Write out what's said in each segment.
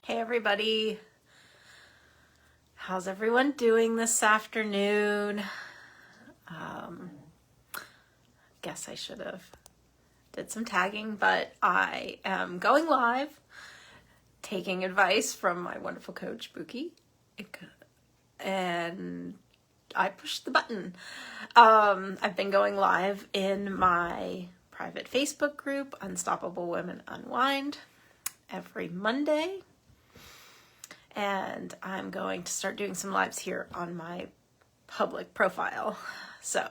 Hey everybody, how's everyone doing this afternoon? Guess I should have did some tagging, but I am going live, taking advice from my wonderful coach, Buki, and I pushed the button. I've been going live in my private Facebook group, Unstoppable Women Unwind, every Monday. And I'm going to start doing some lives here on my public profile. So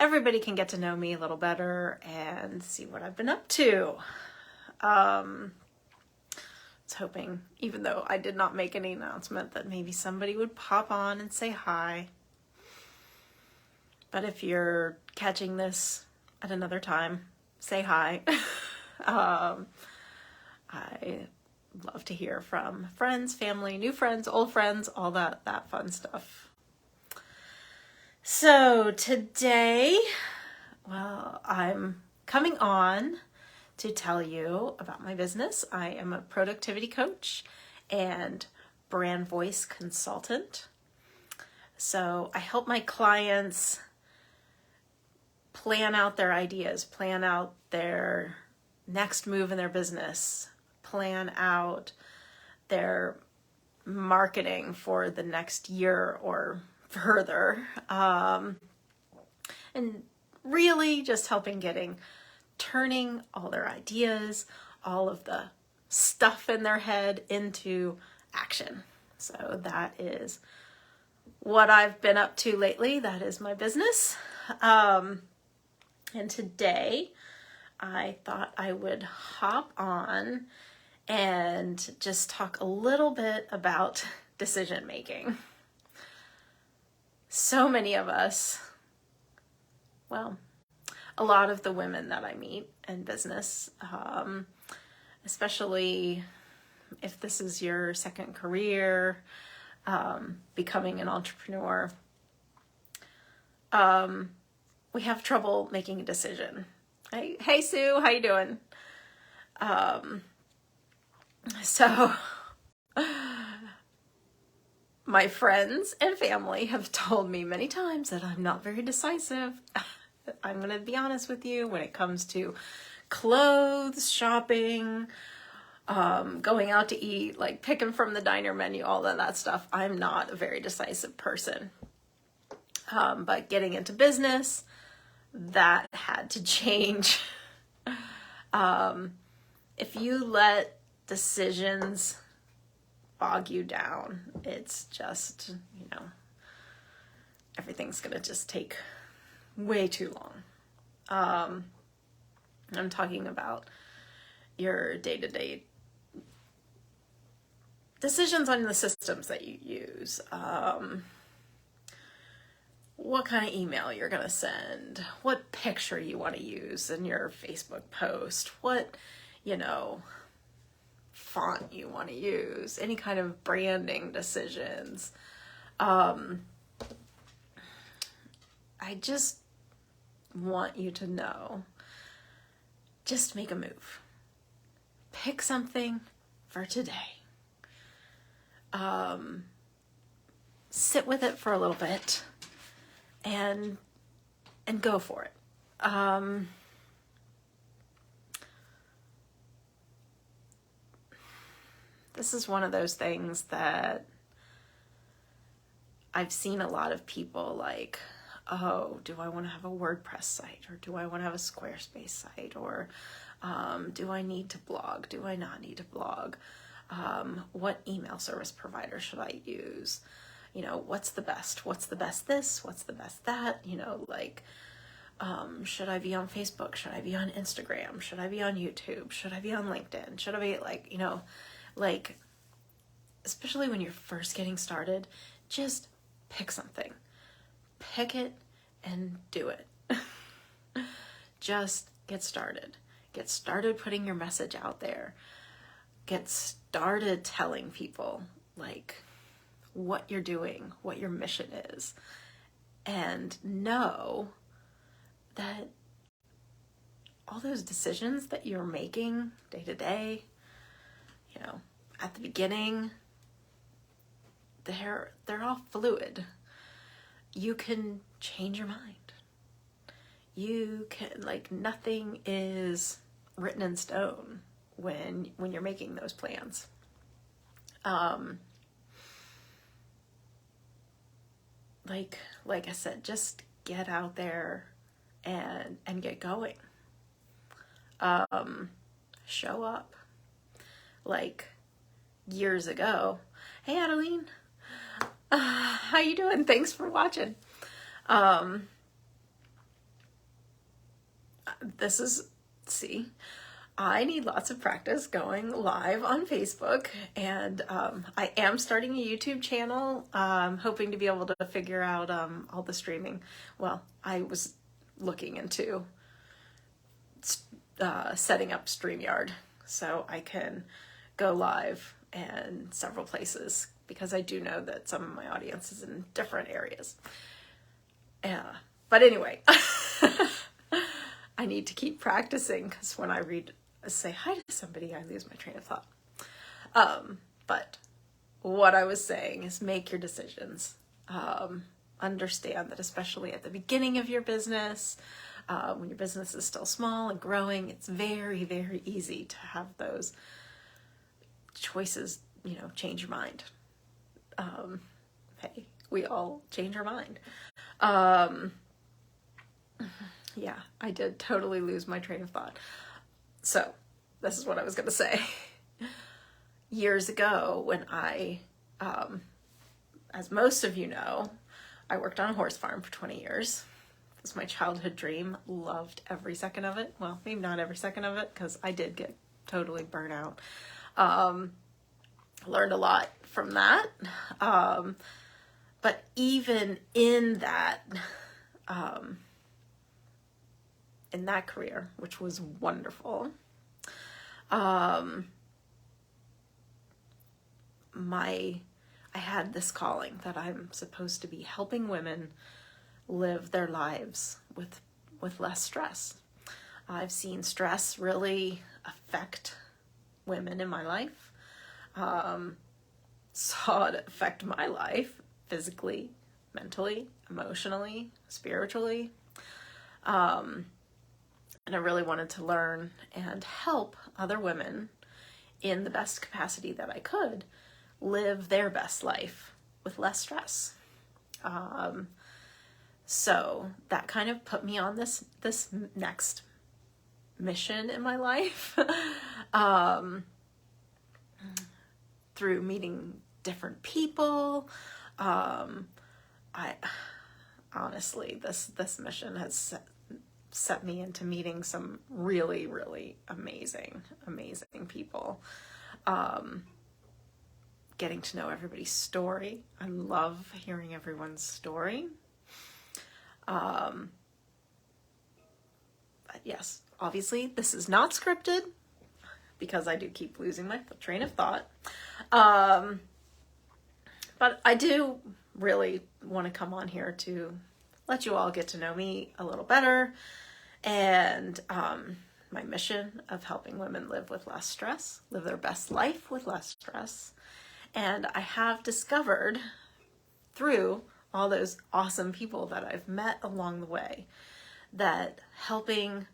everybody can get to know me a little better and see what I've been up to. I was hoping, even though I did not make any announcement, that maybe somebody would pop on and say hi. But if you're catching this at another time, say hi. I love to hear from friends, family, new friends, old friends, all that fun stuff. So today, well, I'm coming on to tell you about my business. I am a productivity coach and brand voice consultant. So I help my clients plan out their ideas, plan out their next move in their business, plan out their marketing for the next year or further, and really just turning all their ideas, all of the stuff in their head into action. So that is what I've been up to lately. That is my business. And today I thought I would hop on and just talk a little bit about decision making. So many of us, well, a lot of the women that I meet in business, especially if this is your second career, becoming an entrepreneur, we have trouble making a decision. Hey Sue, how you doing? So my friends and family have told me many times that I'm not very decisive. I'm going to be honest with you, when it comes to clothes, shopping, going out to eat, like picking from the diner menu, all of that stuff, I'm not a very decisive person. But getting into business, that had to change. If you let decisions bog you down, it's just, everything's gonna just take way too long. I'm talking about your day-to-day decisions on the systems that you use. What kind of email you're going to send, what picture you want to use in your Facebook post, what, font you want to use, any kind of branding decisions. I just want you to know, just make a move. Pick something for today. Sit with it for a little bit and go for it. This is one of those things that I've seen a lot of people like, oh, do I want to have a WordPress site, or do I want to have a Squarespace site, or do I need to blog? Do I not need to blog? What email service provider should I use? What's the best? What's the best this? What's the best that? Should I be on Facebook? Should I be on Instagram? Should I be on YouTube? Should I be on LinkedIn? Should I be especially when you're first getting started, just pick something. Pick it and do it. Just get started. Get started putting your message out there. Get started telling people what you're doing, what your mission is, and know that all those decisions that you're making day to day, at the beginning, they're all fluid. You can change your mind. You can, like, nothing is written in stone when you're making those plans. Like I said, just get out there and get going. Show up. Like, years ago, hey Adeline, how you doing? Thanks for watching. I need lots of practice going live on Facebook, and I am starting a YouTube channel, hoping to be able to figure out all the streaming. Well, I was looking into setting up StreamYard so I can go live in several places, because I do know that some of my audience is in different areas. But anyway, I need to keep practicing, because when I say hi to somebody, I lose my train of thought. But what I was saying is, make your decisions. Understand that, especially at the beginning of your business, when your business is still small and growing, it's very, very easy to have those choices, change your mind. Hey, we all change our mind. Yeah, I did totally lose my train of thought. So, this is what I was going to say. Years ago, when I, as most of you know, I worked on a horse farm for 20 years. It was my childhood dream. Loved every second of it. Well, maybe not every second of it, because I did get totally burnt out. Learned a lot from that. But even in that career, which was wonderful, I had this calling that I'm supposed to be helping women live their lives with less stress. I've seen stress really affect women in my life. Saw it affect my life physically, mentally, emotionally, spiritually. And I really wanted to learn and help other women in the best capacity that I could live their best life with less stress. So that kind of put me on this next mission in my life. Through meeting different people. I honestly, this mission has set me into meeting some really, really amazing people. Getting to know everybody's story. I love hearing everyone's story. But yes, obviously this is not scripted, because I do keep losing my train of thought. But I do really want to come on here to let you all get to know me a little better, and my mission of helping women live with less stress, live their best life with less stress. And I have discovered through all those awesome people that I've met along the way that helping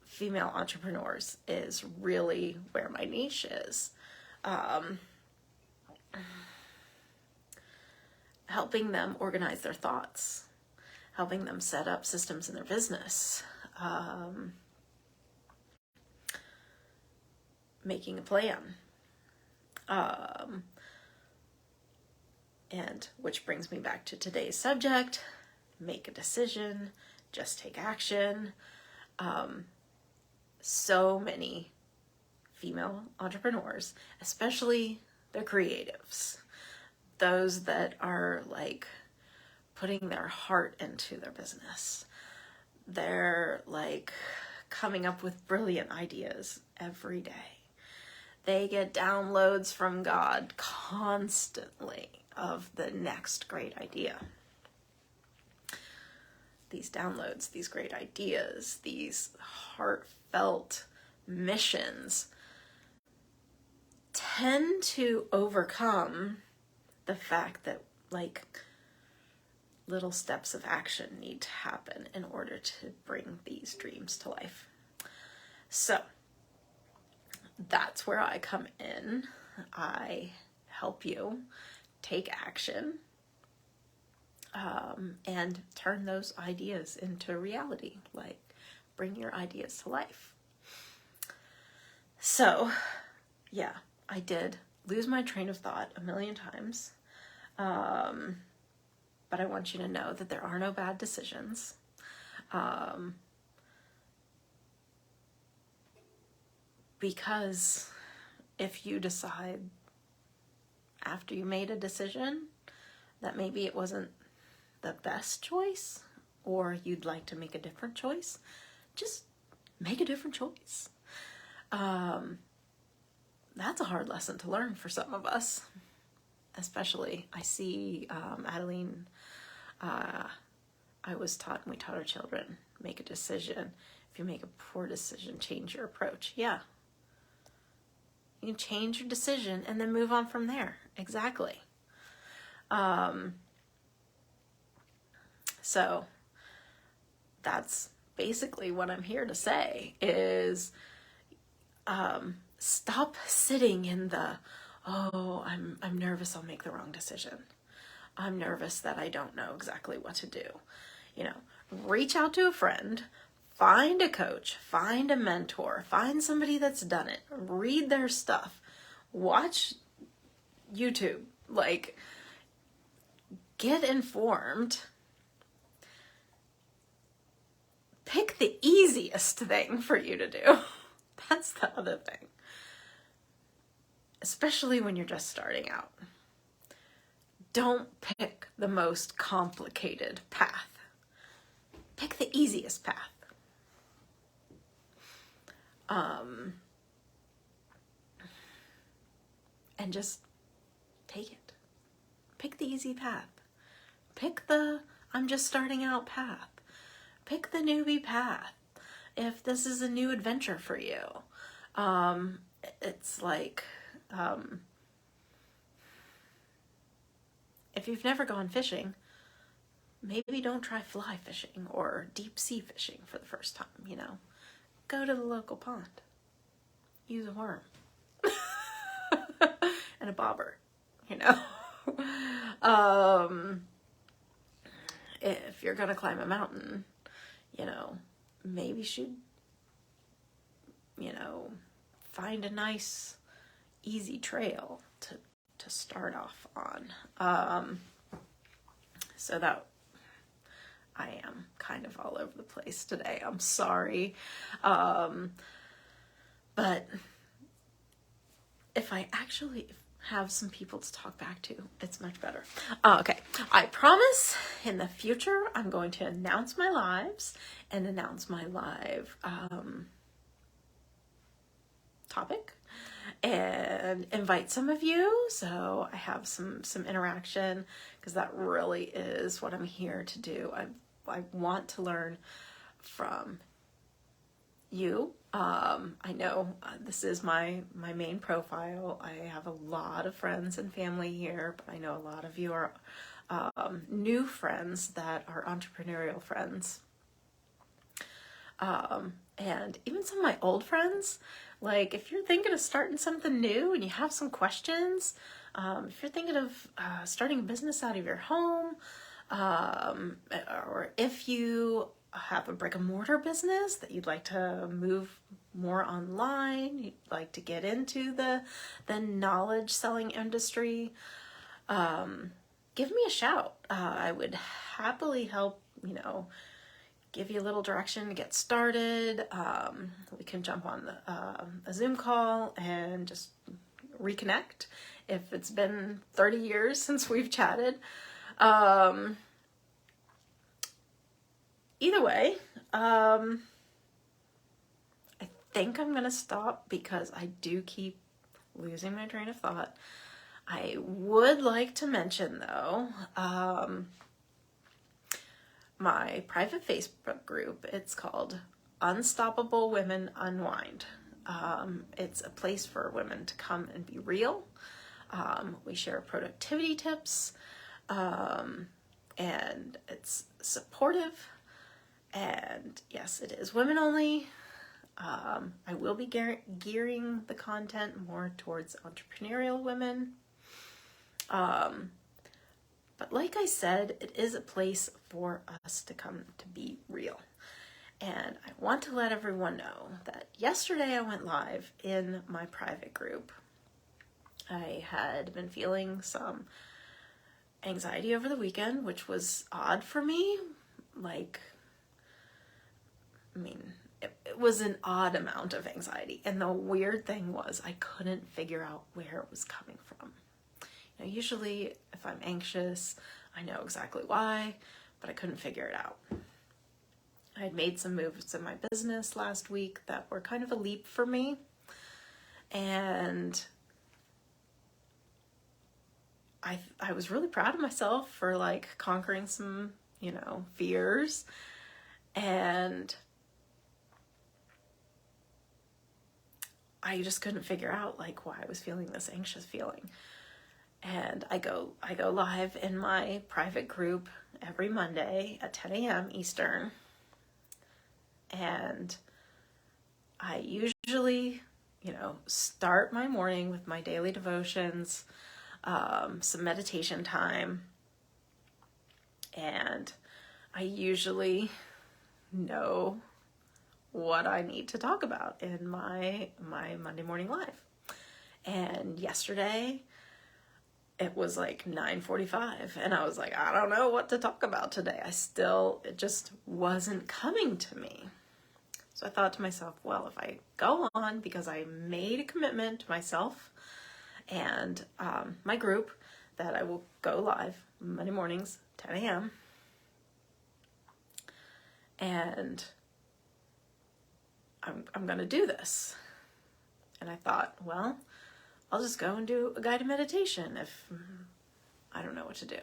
female entrepreneurs is really where my niche is. Helping them organize their thoughts, helping them set up systems in their business, making a plan. And which brings me back to today's subject: make a decision, just take action. So many female entrepreneurs, especially the creatives, those that are like putting their heart into their business. They're like coming up with brilliant ideas every day. They get downloads from God constantly of the next great idea. These downloads, these great ideas, these heartfelt missions tend to overcome the fact that like little steps of action need to happen in order to bring these dreams to life. So that's where I come in. I help you take action and turn those ideas into reality, like bring your ideas to life. So yeah, I did lose my train of thought a million times. But I want you to know that there are no bad decisions. Because if you decide after you made a decision that maybe it wasn't the best choice, or you'd like to make a different choice, just make a different choice. That's a hard lesson to learn for some of us. Especially, I see Adeline, I was taught, and we taught our children, make a decision. If you make a poor decision, change your approach. Yeah. You can change your decision and then move on from there. Exactly. So that's basically what I'm here to say is stop sitting in the, oh, I'm nervous I'll make the wrong decision. I'm nervous that I don't know exactly what to do. You know, reach out to a friend, find a coach, find a mentor, find somebody that's done it, read their stuff, watch YouTube, like, get informed. Pick the easiest thing for you to do. That's the other thing. Especially when you're just starting out. Don't pick the most complicated path. Pick the easiest path. And just take it. Pick the easy path. Pick the I'm just starting out path. Pick the newbie path. If this is a new adventure for you, it's like, if you've never gone fishing, maybe don't try fly fishing or deep sea fishing for the first time, you know. Go to the local pond. Use a worm. And a bobber, you know. If you're gonna climb a mountain, you know, maybe you should, you know, find a nice, easy trail to start off on. So that I am kind of all over the place today. I'm sorry. But if I actually have some people to talk back to, it's much better. Okay, I promise in the future I'm going to announce my lives and announce my live topic and invite some of you so I have some interaction, because that really is what I'm here to do. I want to learn from you. I know this is my main profile. I have a lot of friends and family here, but I know a lot of you are new friends that are entrepreneurial friends. And even some of my old friends, like if you're thinking of starting something new and you have some questions, if you're thinking of starting a business out of your home, or if you have a brick and mortar business that you'd like to move more online, you'd like to get into the knowledge selling industry, give me a shout. I would happily help, you know, give you a little direction to get started. We can jump on a Zoom call and just reconnect if it's been 30 years since we've chatted. Either way, I think I'm going to stop because I do keep losing my train of thought. I would like to mention, though, my private Facebook group. It's called Unstoppable Women Unwind. It's a place for women to come and be real. We share productivity tips, and it's supportive. And yes, it is women only. I will be gearing the content more towards entrepreneurial women. But like I said, it is a place for us to come to be real. And I want to let everyone know that yesterday I went live in my private group. I had been feeling some anxiety over the weekend, which was odd for me. It was an odd amount of anxiety. And the weird thing was I couldn't figure out where it was coming from. Usually if I'm anxious, I know exactly why, but I couldn't figure it out. I had made some moves in my business last week that were kind of a leap for me. And I was really proud of myself for conquering some, fears. And I just couldn't figure out why I was feeling this anxious feeling. And I go live in my private group every Monday at 10 a.m. Eastern. And I usually, start my morning with my daily devotions, some meditation time. And I usually know what I need to talk about in my Monday morning live. And yesterday, it was 9:45 and I was I don't know what to talk about today. It just wasn't coming to me. So I thought to myself, well, if I go on, because I made a commitment to myself and my group that I will go live Monday mornings, 10 a.m. And I'm going to do this. And I thought, well, I'll just go and do a guided meditation if I don't know what to do.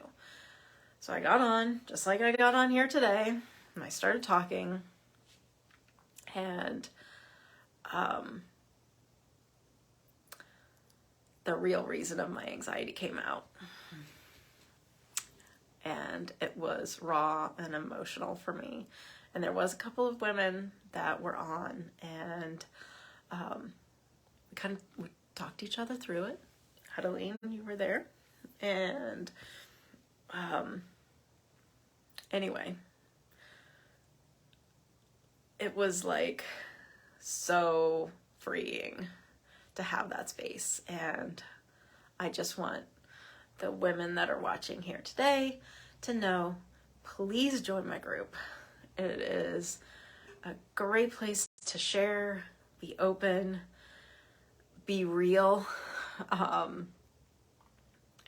So I got on, just like I got on here today, and I started talking. And the real reason of my anxiety came out. And it was raw and emotional for me. And there was a couple of women that were on, and we talked each other through it. Adeline, you were there. And anyway, it was so freeing to have that space. And I just want the women that are watching here today to know, please join my group. It is a great place to share, be open, be real. I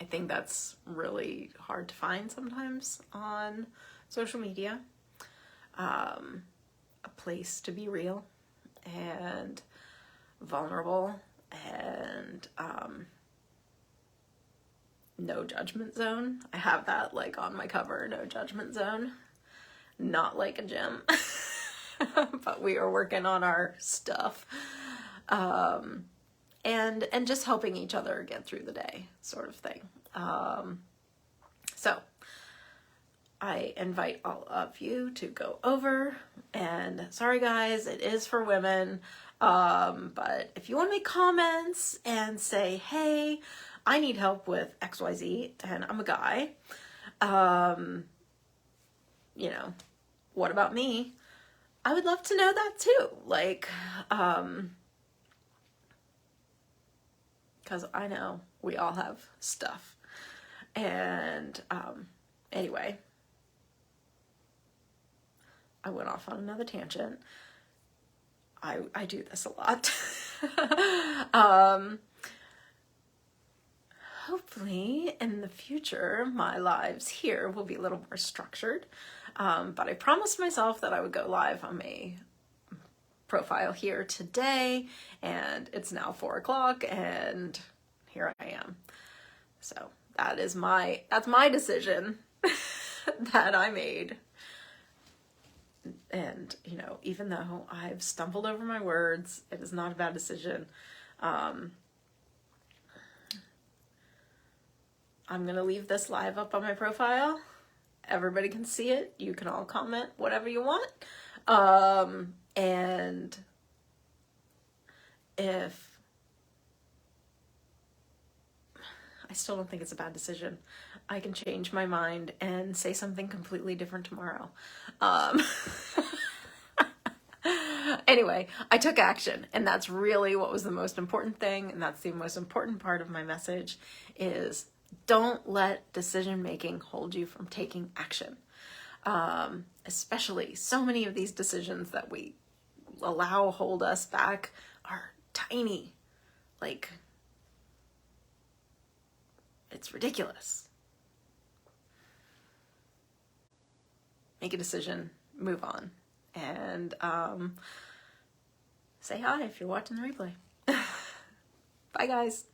think that's really hard to find sometimes on social media. A place to be real and vulnerable and no judgment zone. I have that on my cover, no judgment zone. Not like a gym, but we are working on our stuff. And just helping each other get through the day, sort of thing. So I invite all of you to go over, and sorry guys, it is for women. But if you want to make comments and say, hey, I need help with XYZ and I'm a guy, what about me? I would love to know that too. Because I know we all have stuff. And anyway, I went off on another tangent. I do this a lot. Hopefully in the future, my lives here will be a little more structured. But I promised myself that I would go live on my profile here today, and it's now 4:00 and here I am. So that's my decision that I made. And, you know, even though I've stumbled over my words, it is not a bad decision. I'm going to leave this live up on my profile. Everybody can see it. You can all comment whatever you want. And if I still don't think it's a bad decision, I can change my mind and say something completely different tomorrow. Anyway, I took action, and that's really what was the most important thing, and that's the most important part of my message is don't let decision making hold you from taking action. Especially so many of these decisions that we allow hold us back are tiny. Like, it's ridiculous. Make a decision, move on, and say hi if you're watching the replay. Bye, guys.